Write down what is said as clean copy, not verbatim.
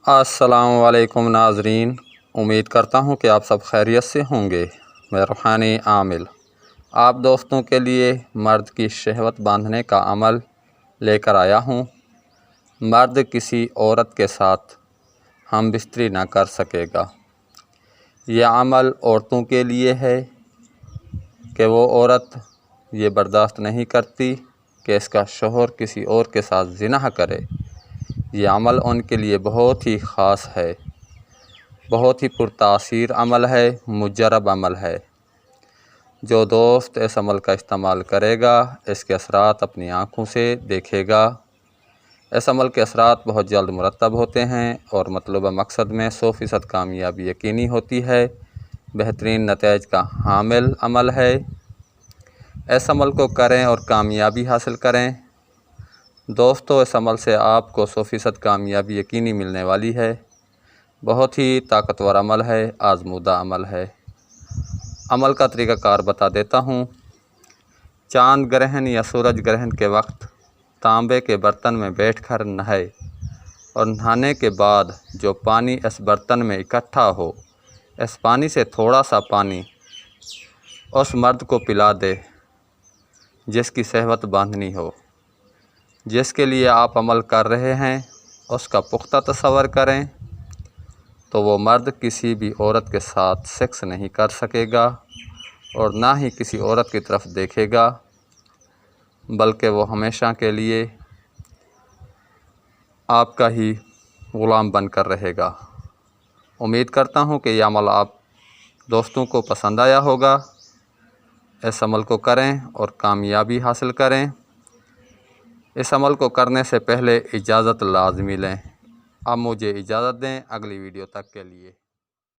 अस्सलामु अलैकुम नाज़रीन, उम्मीद करता हूँ कि आप सब खैरियत से होंगे। मैं रूहानी आमिल आप दोस्तों के लिए मर्द की शहवत बांधने का अमल लेकर आया हूँ। मर्द किसी औरत के साथ हम बिस्तरी ना कर सकेगा। यह अमल औरतों के लिए है कि वो औरत ये बर्दाश्त नहीं करती कि इसका शौहर किसी और के साथ ज़िना करे। ये अमल उनके लिए बहुत ही ख़ास है, बहुत ही पुरतासीर अमल है, मुजरब अमल है। जो दोस्त इस अमल का इस्तेमाल करेगा इसके असरात अपनी आँखों से देखेगा। इस अमल के असरात बहुत जल्द मुरतब होते हैं और मतलूबा मकसद में 100% कामयाबी यकीनी होती है। बेहतरीन नतीज का हामिल अमल है। इस अमल को करें और कामयाबी हासिल करें। दोस्तों, इस अमल से आपको 100% कामयाबी यकीनी मिलने वाली है। बहुत ही ताकतवर अमल है, आज़मूदा अमल है। अमल का तरीक़ाकार बता देता हूँ। चाँद ग्रहण या सूरज ग्रहण के वक्त तांबे के बर्तन में बैठकर नहाए और नहाने के बाद जो पानी इस बर्तन में इकट्ठा हो, इस पानी से थोड़ा सा पानी उस मर्द को पिला दे जिसकी शहवत बांधनी हो। जिसके लिए आप अमल कर रहे हैं उसका पुख्ता तसव्वुर करें तो वो मर्द किसी भी औरत के साथ सेक्स नहीं कर सकेगा और ना ही किसी औरत की तरफ देखेगा, बल्कि वो हमेशा के लिए आपका ही ग़ुलाम बनकर रहेगा। उम्मीद करता हूँ कि यह अमल आप दोस्तों को पसंद आया होगा। इस अमल को करें और कामयाबी हासिल करें। इस अमल को करने से पहले इजाज़त लाज़मी लें। अब मुझे इजाज़त दें, अगली वीडियो तक के लिए।